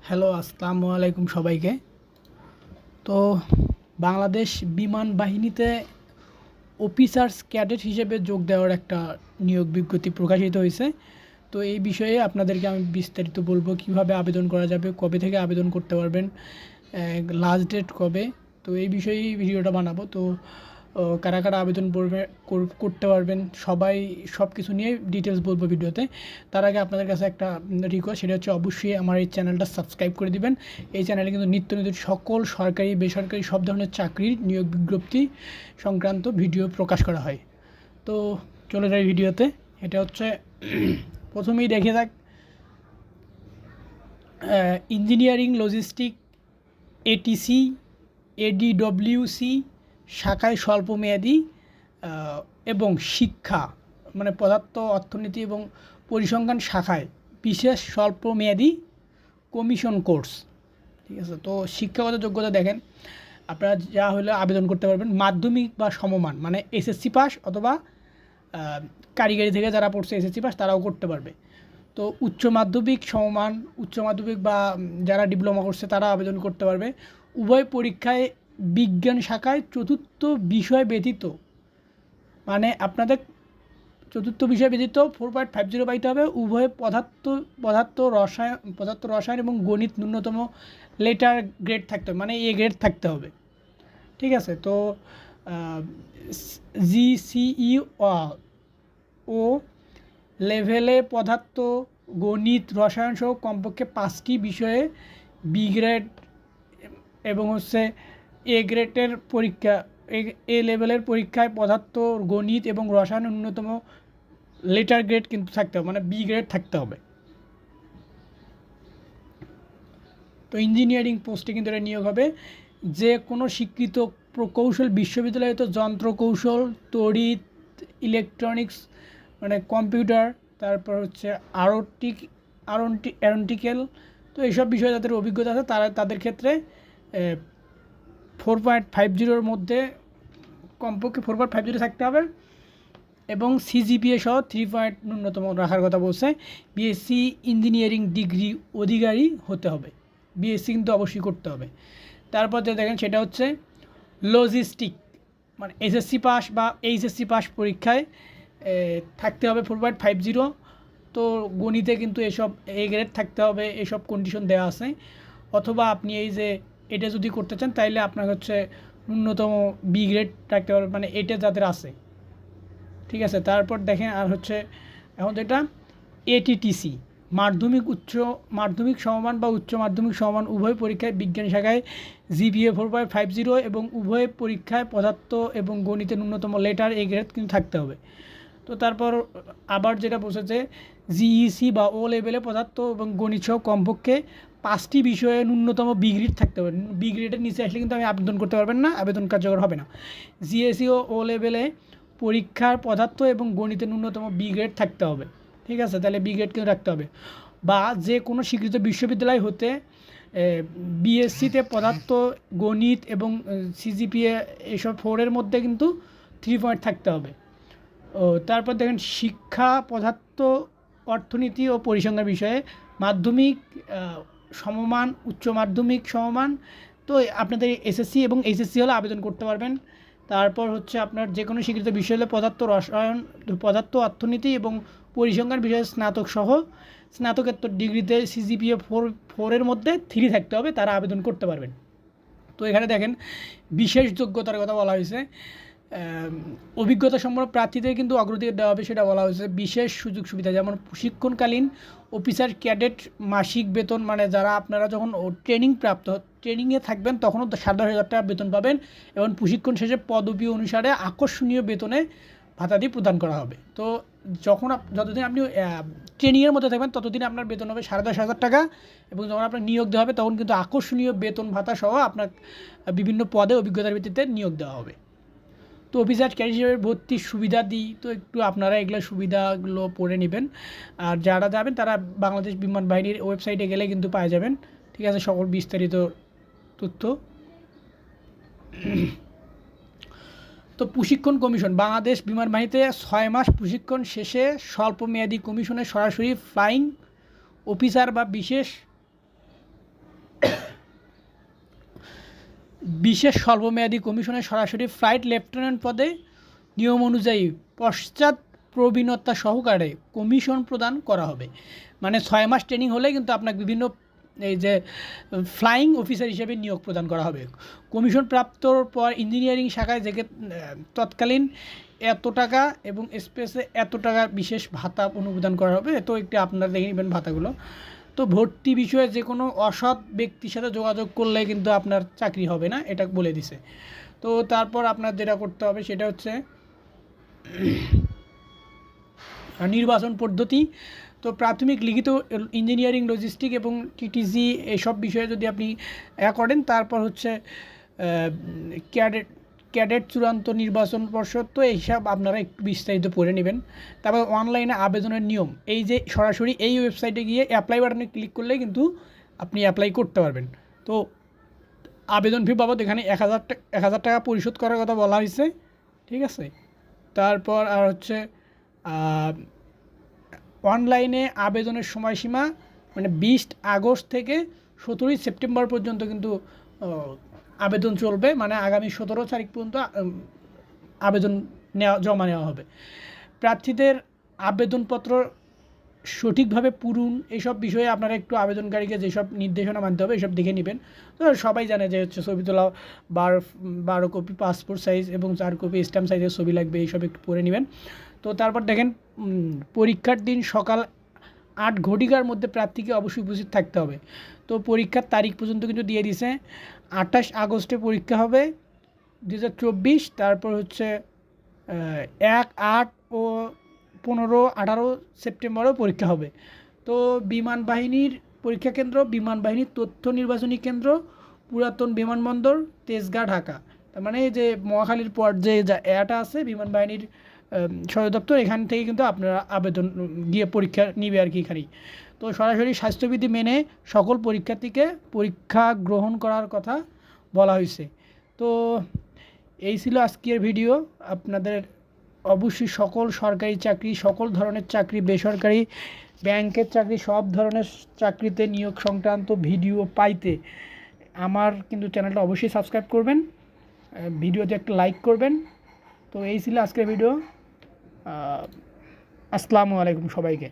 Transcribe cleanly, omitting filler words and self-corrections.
Hello, আসসালামু আলাইকুম সবাইকে। তো বাংলাদেশ বিমান বাহিনীতে অফিসার্স ক্যাডেট হিসেবে যোগ দেওয়ার একটা নিয়োগ বিজ্ঞপ্তি প্রকাশিত হয়েছে। তো এই বিষয়ে আপনাদেরকে আমি বিস্তারিত বলবো কিভাবে আবেদন করা যাবে, কবে থেকে আবেদন করতে পারবেন, লাস্ট ডেট কবে। তো এই বিষয়েই ভিডিওটা বানাবো। তো কারা কারা আবেদন করতে পারবেন সবাই সব কিছু নিয়ে ডিটেলস বলবো ভিডিওতে। তার আগে আপনাদের কাছে একটা রিকোয়েস্ট, সেটা হচ্ছে অবশ্যই আমার এই চ্যানেলটা সাবস্ক্রাইব করে দিবেন। এই চ্যানেলে কিন্তু নিত্য নতুন সকল সরকারি বেসরকারি সব ধরনের চাকরির নিয়োগ বিজ্ঞপ্তি সংক্রান্ত ভিডিও প্রকাশ করা হয়। তো চলে যাই ভিডিওতে। এটা হচ্ছে প্রথমেই দেখে থাক ইঞ্জিনিয়ারিং লজিস্টিক এটিসি এডিডব্লিউসি শাখায় স্বল্পমেয়াদী এবং শিক্ষা মানে পদার্থ অর্থনীতি এবং পরিসংখ্যান শাখায় বিশেষ স্বল্পমেয়াদী কমিশন কোর্স। ঠিক আছে, তো শিক্ষাগত যোগ্যতা দেখেন আপনারা যা হলে আবেদন করতে পারবেন মাধ্যমিক বা সমমান, মানে এসএসসি পাস অথবা কারিগরি থেকে যারা পড়ছে এসএসসি পাস তারাও করতে পারবে। তো উচ্চ মাধ্যমিক সমমান, উচ্চ মাধ্যমিক বা যারা ডিপ্লোমা করছে তারা আবেদন করতে পারবে। উভয় পরীক্ষায় বিজ্ঞান শাখায় চতুর্থ বিষয় ব্যতীত, মানে আপনাদের চতুর্থ বিষয় ব্যতীত 4.50 পাইতে হবে। উভয় পদার্থ রসায়ন এবং গণিত ন্যূনতম লেটার গ্রেড থাকতে হবে, মানে এ গ্রেড থাকতে হবে। ঠিক আছে, তো জিসিই ও লেভেলে পদার্থ, গণিত, রসায়ন সহ কমপক্ষে 5টি বিষয়ে বি গ্রেড এবং হচ্ছে এ গ্রেডের পরীক্ষা, এ লেভেলের পরীক্ষায় পদার্থ, গণিত এবং রসায়ন ন্যূনতম লেটার গ্রেড কিন্তু থাকতে হবে, মানে বি গ্রেড থাকতে হবে। তো ইঞ্জিনিয়ারিং পোস্টে কিন্তু এটা নিয়োগ হবে যে কোনো স্বীকৃত প্রকৌশল বিশ্ববিদ্যালয়ে, তো যন্ত্র কৌশল, তড়িৎ, ইলেকট্রনিক্স মানে কম্পিউটার, তারপর হচ্ছে অ্যারোনটিক্যাল, তো এইসব বিষয়ে যাদের অভিজ্ঞতা আছে তাদের ক্ষেত্রে 4.50 মধ্যে কমপক্ষে 4.50 থাকতে হবে এবং সিজিপিএ সহ 3 ন্যূনতম রাখার কথা বলছে। বিএসসি ইঞ্জিনিয়ারিং ডিগ্রি অধিকারী হতে হবে, বিএসসি কিন্তু অবশ্যই করতে হবে। তারপর যে দেখেন সেটা হচ্ছে লজিস্টিক, মানে এসএসসি পাস বা এইচএসসি পাস পরীক্ষায় থাকতে হবে 4.50। তো গণিতে কিন্তু এসব এ গ্রেড থাকতে হবে, এসব কন্ডিশন দেওয়া আছে। অথবা আপনি এই যে এটা যদি করতে চান তাইলে আপনার হচ্ছে ন্যূনতম বি গ্রেড থাকতে পারবে, মানে এটা যাদের আছে। ঠিক আছে, তারপর দেখেন আর হচ্ছে এখন যেটা এটিটিসি মাধ্যমিক সমমান বা উচ্চ মাধ্যমিক সমমান উভয় পরীক্ষায় বিজ্ঞান শাখায় জিপিএ 4.50 এবং উভয় পরীক্ষায় পদার্থ এবং গণিতে ন্যূনতম লেটার এ গ্রেড কিন্তু থাকতে হবে। তো তারপর আবার যেটা বসেছে জিইসি বা ও লেভেলে পদার্থ এবং গণিত সহ কমপক্ষে 5টি বিষয়ে ন্যূনতম বি গ্রেড থাকতে হবে। বি গ্রেডের নিচে আসলে কিন্তু আমি আবেদন করতে পারবেন না, আবেদন কার্যকর হবে না। জিএসি ও লেভেলে পরীক্ষার পদার্থ এবং গণিতে ন্যূনতম বি গ্রেড থাকতে হবে। ঠিক আছে, তাহলে বি গ্রেড কিন্তু রাখতে হবে। বা যে কোনো স্বীকৃত বিশ্ববিদ্যালয় হতে বিএসসিতে পদার্থ, গণিত এবং সিজিপিএ এসব 4 মধ্যে কিন্তু 3 থাকতে হবে। ও তারপর দেখেন শিক্ষা পদার্থ অর্থনীতি ও পরিসংখ্যান বিষয়ে মাধ্যমিক সমমান, উচ্চ মাধ্যমিক সমমান। তো আপনাদের এসএসসি এবং এইচএসসি হলে আবেদন করতে পারবেন। তারপর হচ্ছে আপনার যে কোনো স্বীকৃত বিষয় হলে পদার্থ অর্থনীতি এবং পরিসংখ্যান বিষয়ে স্নাতকোত্তর ডিগ্রিতে সিজিপিএ 4 মধ্যে 3 থাকতে হবে, তারা আবেদন করতে পারবেন। তো এখানে দেখেন বিশেষ যোগ্যতার কথা বলা হয়েছে। অভিজ্ঞতা সম্পন্ন প্রার্থীদের কিন্তু অগ্রাধিকার দেওয়া হবে, সেটা বলা হয়েছে। বিশেষ সুযোগ সুবিধা যেমন প্রশিক্ষণকালীন অফিসার ক্যাডেট মাসিক বেতন, মানে যারা আপনারা যখন ট্রেনিংয়ে থাকবেন তখনও 7,000 টাকা বেতন পাবেন এবং প্রশিক্ষণ শেষে পদবি অনুসারে আকর্ষণীয় বেতনে ভাতাদি প্রদান করা হবে। তো যতদিন আপনি ট্রেনিংয়ের মধ্যে থাকবেন ততদিন আপনার বেতন হবে 10,500 টাকা এবং যখন আপনার নিয়োগ দেওয়া হবে তখন কিন্তু আকর্ষণীয় বেতন ভাতা সহ আপনার বিভিন্ন পদে অভিজ্ঞতার ভিত্তিতে নিয়োগ দেওয়া হবে। তো অফিসার ক্যাডেট হিসেবে ভর্তির সুবিধা দিই, তো একটু আপনারা এগুলো সুবিধাগুলো পড়ে নেবেন। আর যারা যাবেন তারা বাংলাদেশ বিমান বাহিনীর ওয়েবসাইটে গেলে কিন্তু পাওয়া যাবেন। ঠিক আছে, সকল বিস্তারিত তথ্য। তো প্রশিক্ষণ কমিশন বাংলাদেশ বিমান বাহিনীতে 6 মাস প্রশিক্ষণ শেষে স্বল্পমেয়াদী কমিশনে সরাসরি ফ্লাইং অফিসার বা বিশেষ বিশেষ স্বল্পমেয়াদী কমিশনে সরাসরি ফ্লাইট লেফটেন্যান্ট পদে নিয়ম অনুযায়ী পশ্চাৎ প্রবীণতা সহকারে কমিশন প্রদান করা হবে। মানে 6 মাস ট্রেনিং হলে কিন্তু আপনাকে বিভিন্ন এই যে ফ্লাইং অফিসার হিসেবে নিয়োগ প্রদান করা হবে। কমিশন প্রাপ্তর পর ইঞ্জিনিয়ারিং শাখায় থেকে তৎকালীন এত টাকা এবং স্পেসে এত টাকা বিশেষ ভাতা অনুমোদন করা হবে। তো একটি আপনারা দেখে নেবেন ভাতাগুলো। তো ভর্তি বিষয়ে যে কোনো অসৎ ব্যক্তির সাথে যোগাযোগ করলে কিন্তু আপনার চাকরি হবে না, এটা বলে দিছে। তো তারপর আপনার যেটা করতে হবে সেটা হচ্ছে নির্বাচন পদ্ধতি। তো প্রাথমিক লিখিত ইঞ্জিনিয়ারিং লজিস্টিক এবং টিটিসি এসব বিষয়ে যদি আপনি করেন, তারপর হচ্ছে ক্যাডেট চূড়ান্ত নির্বাচন পর্ষদ। তো এইসব আপনারা একটু বিস্তারিত পড়ে নেবেন। তারপর অনলাইনে আবেদনের নিয়ম, এই যে সরাসরি এই ওয়েবসাইটে গিয়ে অ্যাপ্লাই বাটনে ক্লিক করলে কিন্তু আপনি অ্যাপ্লাই করতে পারবেন। তো আবেদন ফি বাবদ এখানে 1000 টাকা পরিশোধ করার কথা বলা হয়েছে, ঠিক আছে। তারপর আর হচ্ছে অনলাইনে আবেদনের সময়সীমা মানে 20 আগস্ট থেকে 17 সেপ্টেম্বর পর্যন্ত কিন্তু আবেদন চলবে। মানে আগামী 17 তারিখ পর্যন্ত আবেদন জমা নেওয়া হবে। প্রার্থীদের আবেদনপত্র সঠিকভাবে পূরণ এইসব বিষয়ে আপনারা একটু আবেদনকারীকে যেসব নির্দেশনা মানতে হবে এসব দেখে নেবেন। তো সবাই জানে যে হচ্ছে ছবি তোলা 12 কপি পাসপোর্ট সাইজ এবং 4 কপি স্ট্যাম্প সাইজের ছবি লাগবে, এইসব একটু পড়ে নেবেন। তো তারপর দেখেন পরীক্ষার দিন সকাল 8 ঘটিকার মধ্যে প্রার্থীকে অবশ্যই উপস্থিত থাকতে হবে। তো পরীক্ষার তারিখ পর্যন্ত কিন্তু দিয়ে দিছে। 28 আগস্টে পরীক্ষা হবে 2024। তারপর হচ্ছে 1, 8 ও 15, 18 সেপ্টেম্বরেও পরীক্ষা হবে। তো বিমান বাহিনীর পরীক্ষা কেন্দ্র, বিমান বাহিনীর তথ্য নির্বাচনী কেন্দ্র, পুরাতন বিমানবন্দর, তেজগাঁ, ঢাকা। তার মানে যে মহাখালীর পর যে এটা আছে বিমান বাহিনীর সদর দপ্তর, এখান থেকে কিন্তু আপনারা আবেদন গিয়ে পরীক্ষা নিবে আর কি এখানেই। তো সরাসরি স্বাস্থ্যবিধি মেনে সকল পরীক্ষার্থীকে পরীক্ষা গ্রহণ করার কথা বলা হয়েছে। তো এই ছিল আজকের ভিডিও। আপনাদের অবশ্যই সকল সরকারি চাকরি, সকল ধরনের চাকরি, বেসরকারি ব্যাংকের চাকরি, সব ধরনের চাকরিতে নিয়োগ সংক্রান্ত ভিডিও পাইতে আমার কিন্তু চ্যানেলটা অবশ্যই সাবস্ক্রাইব করবেন, ভিডিওতে একটা লাইক করবেন। তো এই ছিল আজকের ভিডিও। আসসালামু আলাইকুম সবাইকে।